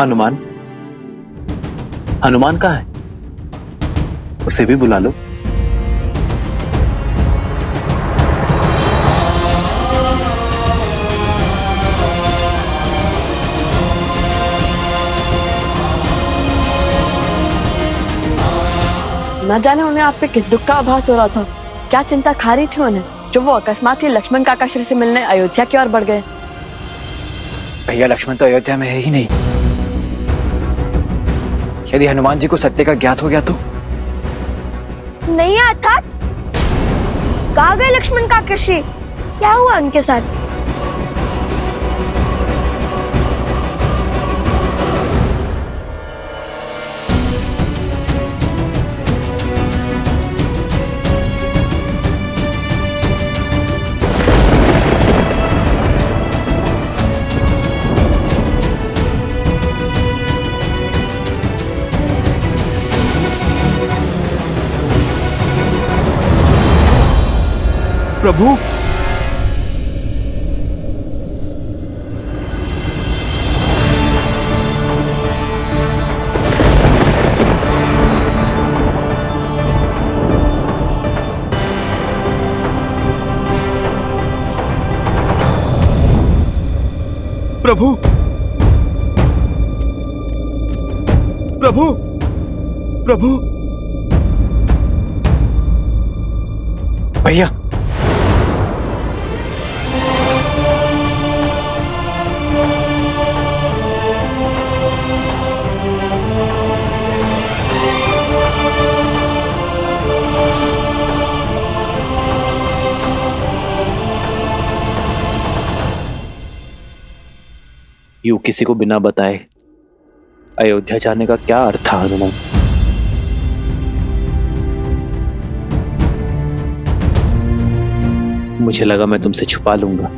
हनुमान, हनुमान कहाँ है? उसे भी बुला लो। न जाने उन्हें आप पे किस दुख का आभास हो रहा था, क्या चिंता खा रही थी उन्हें, जो वो अकस्मात ही लक्ष्मण काका श्री से मिलने अयोध्या की ओर बढ़ गए। भैया, लक्ष्मण तो अयोध्या में है ही नहीं। यदि हनुमान जी को सत्य का ज्ञात हो गया तो? नहीं अर्थात कहाँ गए लक्ष्मण काका श्री? क्या हुआ उनके साथ? प्रभु, प्रभु, प्रभु, प्रभु, भैया, यूं किसी को बिना बताए अयोध्या जाने का क्या अर्थ था हनुमान? मुझे लगा मैं तुमसे छुपा लूंगा,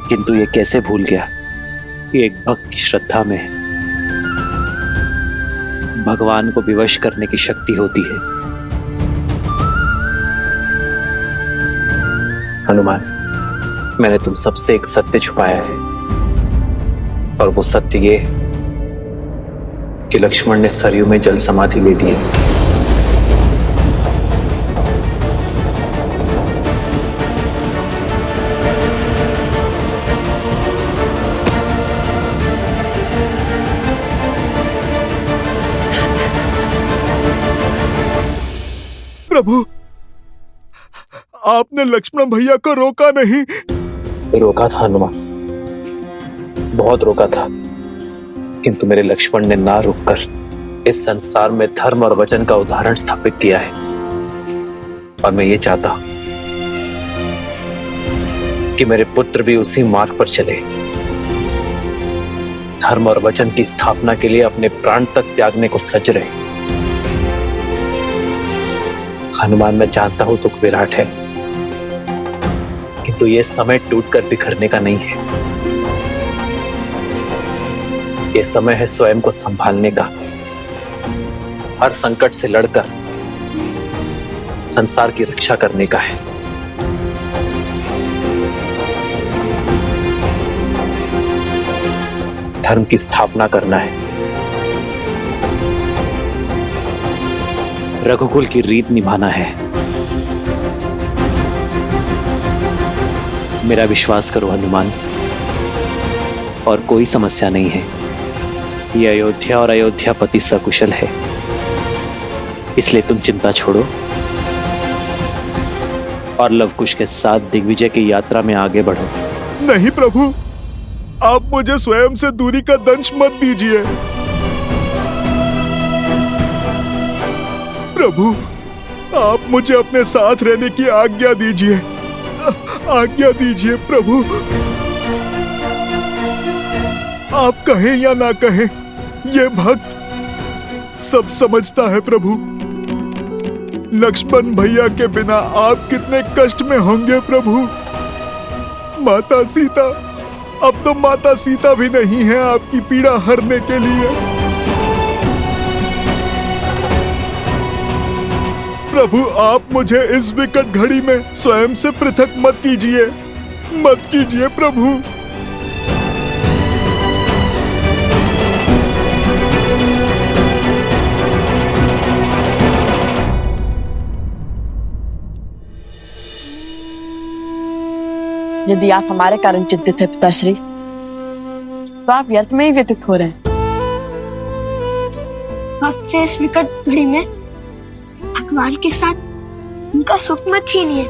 किंतु ये कैसे भूल गया कि एक भक्त की श्रद्धा में भगवान को विवश करने की शक्ति होती है। हनुमान, मैंने तुम सबसे एक सत्य छुपाया है, और वो सत्य ये कि लक्ष्मण ने सरयू में जल समाधि ले ली है। प्रभु, आपने लक्ष्मण भैया को रोका नहीं? रोका था हनुमान, बहुत रोका था, किंतु मेरे लक्ष्मण ने ना रुककर इस संसार में धर्म और वचन का उदाहरण स्थापित किया है। और मैं ये चाहता हूं कि मेरे पुत्र भी उसी मार्ग पर चले, धर्म और वचन की स्थापना के लिए अपने प्राण तक त्यागने को सज रहे। हनुमान, मैं जानता हूं दुख विराट है, किंतु यह समय टूटकर बिखरने का नहीं है। यह समय है स्वयं को संभालने का, हर संकट से लड़कर संसार की रक्षा करने का है। धर्म की स्थापना करना है, रघुकुल की रीत निभाना है। मेरा विश्वास करो हनुमान, और कोई समस्या नहीं है। ये अयोध्या और अयोध्यापति सकुशल है, इसलिए तुम चिंता छोड़ो और लवकुश के साथ दिग्विजय की यात्रा में आगे बढ़ो। नहीं प्रभु, आप मुझे स्वयं से दूरी का दंश मत दीजिए। प्रभु, आप मुझे अपने साथ रहने की आज्ञा दीजिए, आज्ञा दीजिए प्रभु। आप कहें या ना कहें, ये भक्त सब समझता है प्रभु। लक्ष्मण भैया के बिना आप कितने कष्ट में होंगे प्रभु। माता सीता, अब तो माता सीता भी नहीं है आपकी पीड़ा हरने के लिए। प्रभु, आप मुझे इस विकट घड़ी में स्वयं से पृथक मत कीजिए, मत कीजिए प्रभु। यदि आप हमारे कारण चिंतित हैं पिताश्री, तो आप व्यर्थ में ही व्यतीत हो रहे हैं। वक्त से इस विकट घड़ी में भगवान के साथ उनका सुख मत छीनिए।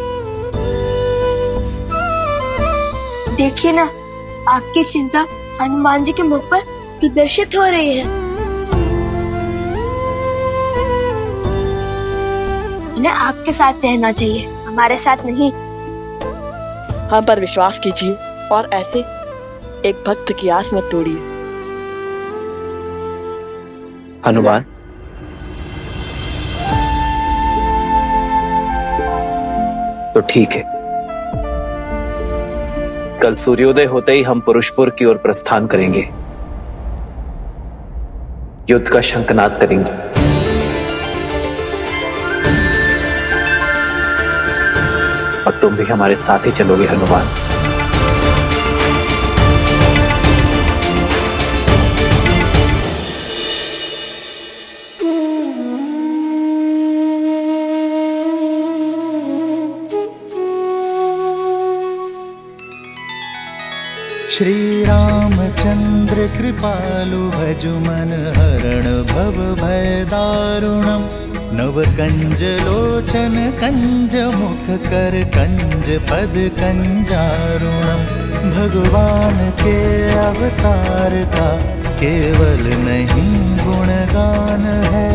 देखिए ना, आपकी चिंता हनुमान जी के मुख पर प्रदर्शित हो रही है। उन्हें आपके साथ रहना चाहिए, हमारे साथ नहीं। हम पर विश्वास कीजिए और ऐसे एक भक्त की आस मत तोड़िए। हनुमान, तो ठीक है, कल सूर्योदय होते ही हम पुरुषपुर की ओर प्रस्थान करेंगे, युद्ध का शंखनाद करेंगे। और तुम भी हमारे साथ ही चलोगे हनुमान। श्री रामचंद्र कृपालु भजु मन हरण भव भय दारुणम। नव कंज लोचन कंज मुख कर कंज पद कंजारुणम। भगवान के अवतार का केवल नहीं गुणगान है,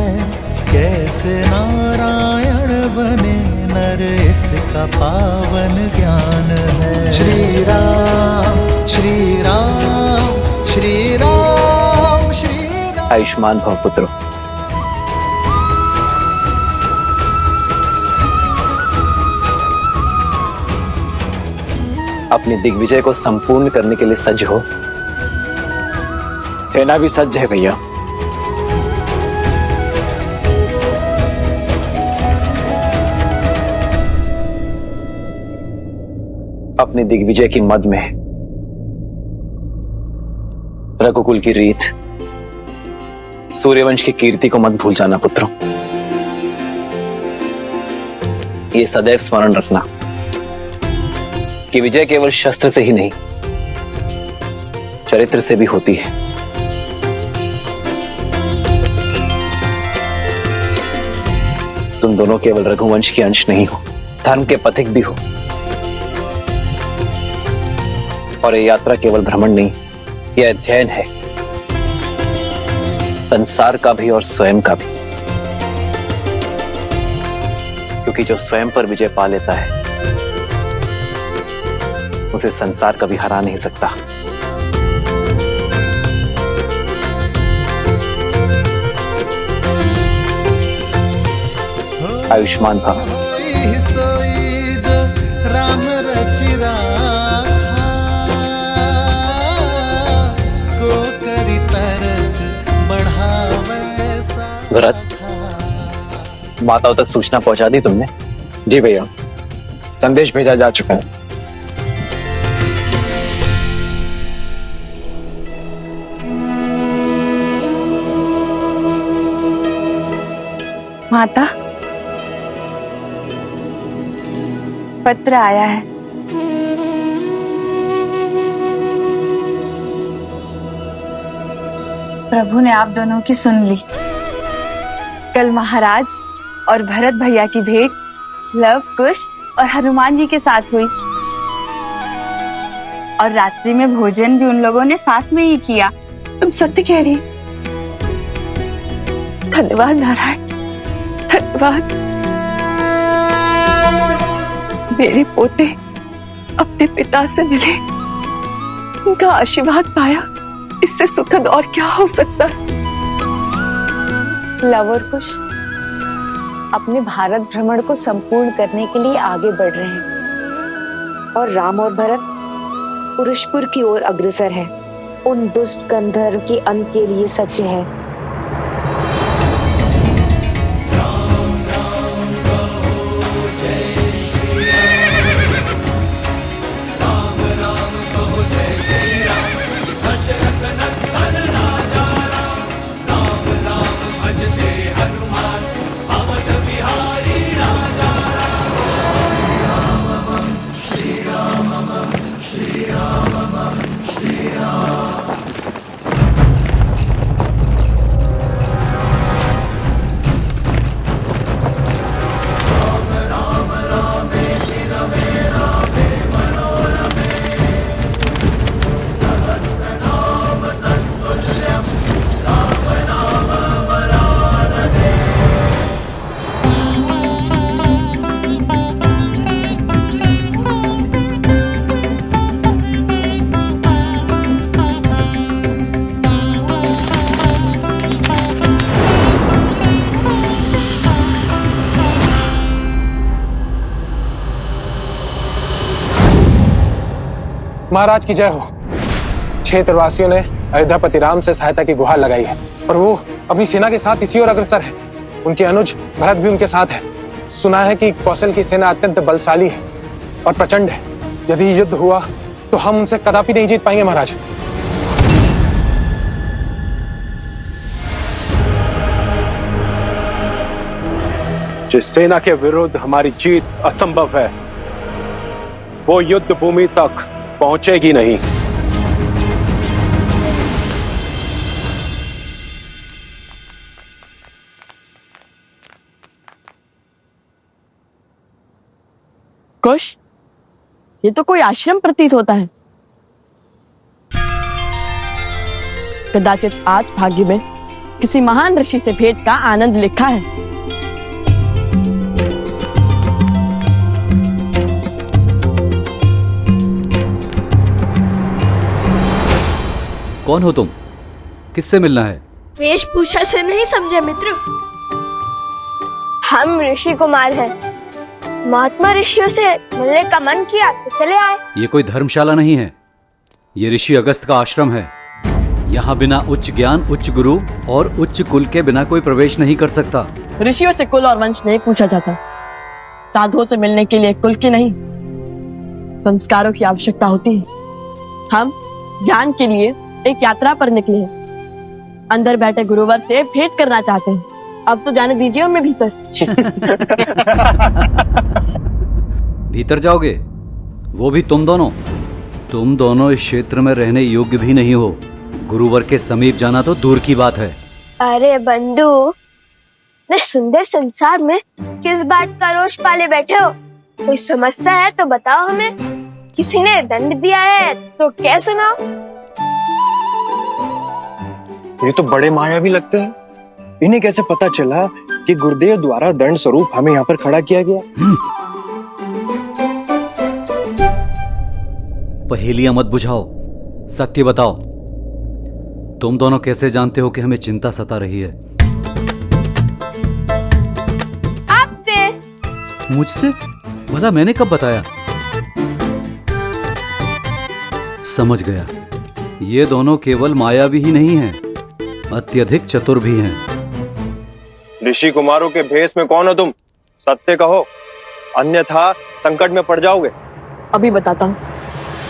कैसे नारायण बने नर इसका पावन ज्ञान है। श्री राम श्री राम श्री राम श्री राम। आयुष्मान भव पुत्रो। अपनी दिग्विजय को संपूर्ण करने के लिए सज्ज हो। सेना भी सज्ज है भैया। अपनी दिग्विजय की मद में रघुकुल की रीत, सूर्यवंश की कीर्ति को मत भूल जाना पुत्रों। ये सदैव स्मरण रखना कि विजय केवल शस्त्र से ही नहीं, चरित्र से भी होती है। तुम दोनों केवल रघुवंश के अंश नहीं हो, धर्म के पथिक भी हो। और ये यात्रा केवल भ्रमण नहीं, यह अध्ययन है, संसार का भी और स्वयं का भी। क्योंकि जो स्वयं पर विजय पा लेता है, उसे संसार कभी हरा नहीं सकता। आयुष्मान भव। राम रचिरा भरत, माताओं तक सूचना पहुंचा दी तुमने? जी भैया, संदेश भेजा जा चुका है। माता, पत्र आया है। प्रभु ने आप दोनों की सुन ली। कल महाराज और भरत भैया की भेंट लव, कुश और हनुमान जी के साथ हुई, और रात्रि में भोजन भी उन लोगों ने साथ में ही किया। तुम सत्य कह रही। धन्यवाद नारायण, धन्यवाद। मेरे पोते अपने पिता से मिले, उनका आशीर्वाद पाया, इससे सुखद और क्या हो सकता है। लव और कुश अपने भारत भ्रमण को संपूर्ण करने के लिए आगे बढ़ रहे हैं, और राम और भरत पुरुषपुर की ओर अग्रसर हैं, उन दुष्ट गंधर्व के अंत के लिए सज्ज है। महाराज की जय हो। क्षेत्रवासियों ने अयोध्यापति राम से सहायता की गुहार लगाई है और वो अपनी सेना के साथ इसी ओर अग्रसर है। उनके अनुज भरत भी उनके साथ है। सुना है कि कौशल की सेना अत्यंत बलशाली है और प्रचंड है। यदि युद्ध हुआ तो हम उनसे कदापि नहीं जीत पाएंगे महाराज। जिस सेना के विरुद्ध हमारी जीत असंभव है, वो युद्ध भूमि तक पहुंचेगी नहीं। कुश, ये तो कोई आश्रम प्रतीत होता है। कदाचित आज भाग्य में किसी महान ऋषि से भेंट का आनंद लिखा है। कौन हो तुम? किससे मिलना है? वेशभूषा से नहीं समझे मित्र, हम ऋषि कुमार हैं। महात्मा ऋषियों से मिलने का मन किया तो चले आए। ये कोई धर्मशाला नहीं है, ये ऋषि अगस्त का आश्रम है। यहाँ बिना उच्च ज्ञान, उच्च गुरु और उच्च कुल के बिना कोई प्रवेश नहीं कर सकता। ऋषियों से कुल और वंश नहीं पूछा जाता। साधुओं से मिलने के लिए कुल की नहीं, संस्कारों की आवश्यकता होती है। हम ज्ञान के लिए एक यात्रा पर निकले हैं। अंदर बैठे गुरुवर से भेंट करना चाहते हैं। अब तो जाने दीजिए उनमें भीतर। भीतर जाओगे? वो भी तुम दोनों? तुम दोनों इस क्षेत्र में रहने योग्य भी नहीं हो। गुरुवर के समीप जाना तो दूर की बात है। अरे बंधु, इतने सुंदर संसार में किस बात का रोष पाले बैठे हो? कोई समस्या है तो बताओ हमें। किसी ने दंड दिया है तो क्या सुनाओ? ये तो बड़े मायावी लगते हैं। इन्हें कैसे पता चला कि गुरुदेव द्वारा दंड स्वरूप हमें यहाँ पर खड़ा किया गया? पहेलियां मत बुझाओ, सत्य बताओ। तुम दोनों कैसे जानते हो कि हमें चिंता सता रही है? आपसे। मुझसे? भला मैंने कब बताया? समझ गया, ये दोनों केवल मायावी ही नहीं हैं, अत्यधिक चतुर भी हैं। ऋषि कुमारों के भेष में कौन हो तुम? सत्य कहो, अन्यथा संकट में पड़ जाओगे। अभी बताता हूँ।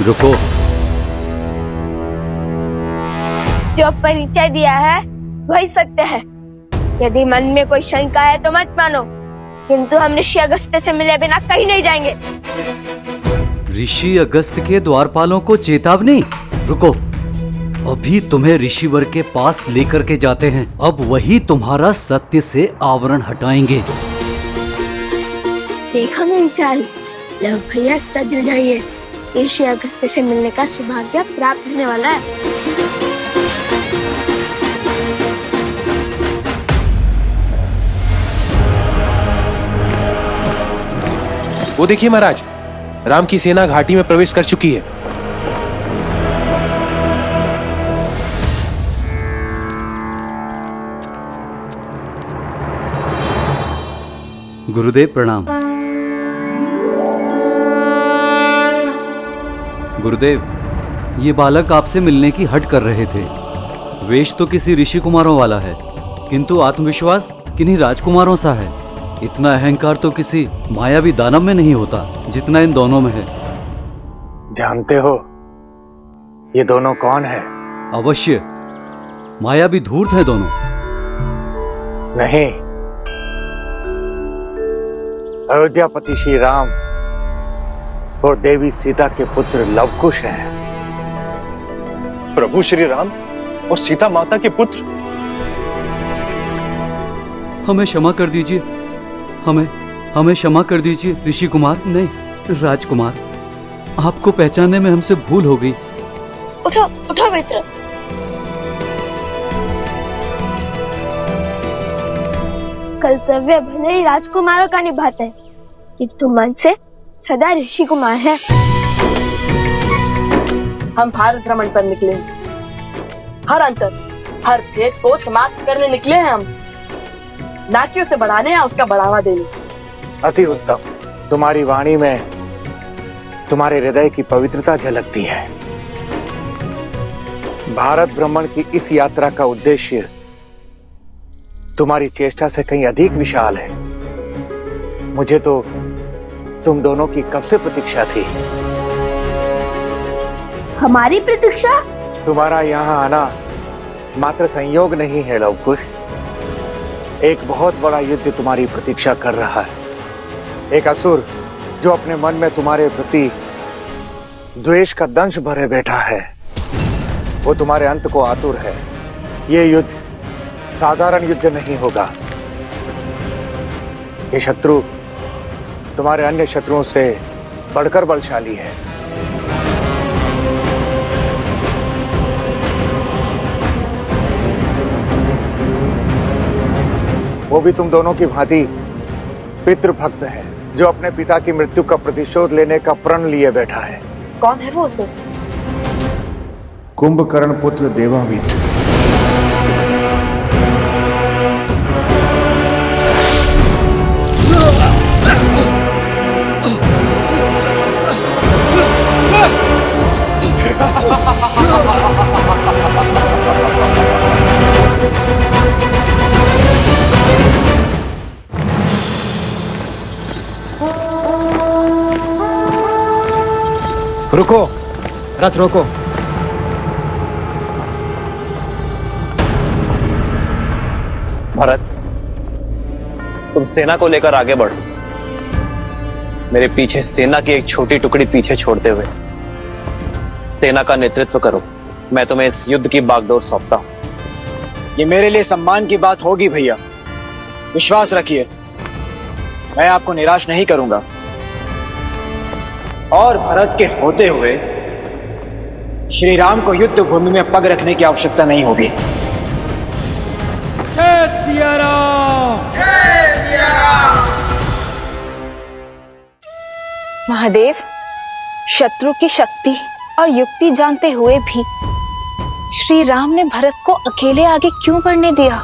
रुको। जो परिचय दिया है वही सत्य है। यदि मन में कोई शंका है तो मत मानो, किंतु हम ऋषि अगस्त से मिले बिना कहीं नहीं जाएंगे। ऋषि अगस्त के द्वारपालों को चेतावनी? रुको, अभी तुम्हें ऋषिवर के पास लेकर के जाते हैं। अब वही तुम्हारा सत्य से आवरण हटाएंगे। देखो मेरी चाल, लो भैया सज जाइए। ऋषि अगस्त से मिलने का सौभाग्य प्राप्त होने वाला है। वो देखिए महाराज, राम की सेना घाटी में प्रवेश कर चुकी है। गुरुदेव प्रणाम। गुरुदेव, ये बालक आपसे मिलने की हट कर रहे थे। वेश तो किसी ऋषि कुमारों वाला है, किंतु आत्मविश्वास किन्हीं राजकुमारों सा है। इतना अहंकार तो किसी मायावी दानव में नहीं होता जितना इन दोनों में है। जानते हो ये दोनों कौन है? अवश्य, मायावी धूर्त हैं दोनों। नहीं, अयोध्यापति श्री राम और देवी सीता के पुत्र लवकुश हैं। प्रभु श्री राम और सीता माता के पुत्र? हमें क्षमा कर दीजिए, हमें क्षमा कर दीजिए ऋषि कुमार, नहीं राजकुमार। आपको पहचानने में हमसे भूल हो गई। उठो उठो मित्र। कर्तव्य भले ही राजकुमारों का निभाते हैं, किंतु मन से सदा ऋषि कुमार है। हम भारत भ्रमण पर निकले, हर अंतर, हर भेद को समाप्त करने निकले हैं हम, ना कि उसे बढ़ाने या उसका बढ़ावा देने। अति उत्तम। तुम्हारी वाणी में तुम्हारे हृदय की पवित्रता झलकती है। भारत भ्रमण की इस यात्रा का उद्देश्य तुम्हारी चेष्टा से कहीं अधिक विशाल है। मुझे तो तुम दोनों की कब से प्रतीक्षा थी। हमारी प्रतीक्षा? तुम्हारा यहाँ आना मात्र संयोग नहीं है लवकुश, एक बहुत बड़ा युद्ध तुम्हारी प्रतीक्षा कर रहा है। एक असुर जो अपने मन में तुम्हारे प्रति द्वेष का दंश भरे बैठा है, वो तुम्हारे अंत को आतुर है। ये युद्ध साधारण युद्ध नहीं होगा। ये शत्रु तुम्हारे अन्य शत्रुओं से बढ़कर बलशाली है। वो भी तुम दोनों की भांति पितृभक्त है, जो अपने पिता की मृत्यु का प्रतिशोध लेने का प्रण लिए बैठा है। कौन है वो असुर? कुंभकर्ण पुत्र देवावित। रुको, रथ रोको। भरत, तुम सेना को लेकर आगे बढ़ो। मेरे पीछे सेना की एक छोटी टुकड़ी पीछे छोड़ते हुए सेना का नेतृत्व करो। मैं तुम्हें इस युद्ध की बागडोर सौंपता हूं। ये मेरे लिए सम्मान की बात होगी भैया, विश्वास रखिए, मैं आपको निराश नहीं करूंगा। और भरत के होते हुए श्री राम को युद्ध भूमि में पग रखने की आवश्यकता नहीं होगी। महादेव, शत्रु की शक्ति और युक्ति जानते हुए भी श्री राम ने भरत को अकेले आगे क्यों बढ़ने दिया?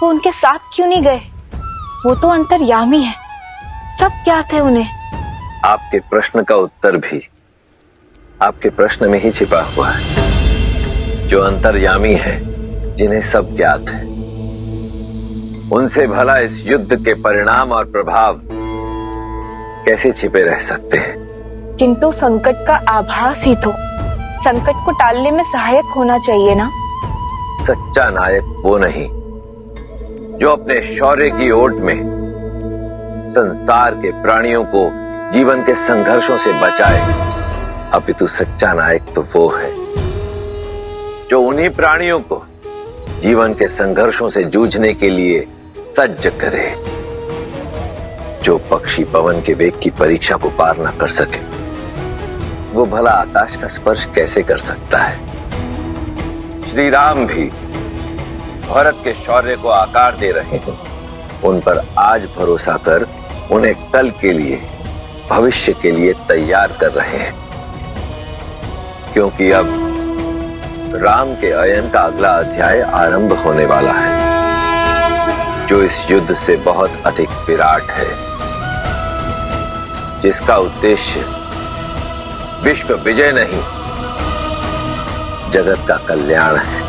वो उनके साथ क्यों नहीं गए? वो तो अंतर्यामी है, सब ज्ञात है उन्हें। आपके प्रश्न का उत्तर भी आपके प्रश्न में ही छिपा हुआ है। जो अंतर्यामी है, जिन्हें सब ज्ञात है, उनसे भला इस युद्ध के परिणाम और प्रभाव कैसे छिपे रह सकते हैं? किंतु संकट का आभास ही तो संकट को टालने में सहायक होना चाहिए ना। सच्चा नायक वो नहीं जो अपने शौर्य की ओट में संसार के प्राणियों को जीवन के संघर्षों से बचाए, अपितु सच्चा नायक तो वो है जो उन्हीं प्राणियों को जीवन के संघर्षों से जूझने के लिए सज्ज करे। जो पक्षी पवन के वेग की परीक्षा को पार न कर सके, वो भला आकाश का स्पर्श कैसे कर सकता है? श्री राम भी भारत के शौर्य को आकार दे रहे हैं। उन पर आज भरोसा कर उन्हें कल के लिए, भविष्य के लिए तैयार कर रहे हैं, क्योंकि अब राम के अयन का अगला अध्याय आरंभ होने वाला है, जो इस युद्ध से बहुत अधिक विराट है, जिसका उद्देश्य विश्व विजय नहीं, जगत का कल्याण है।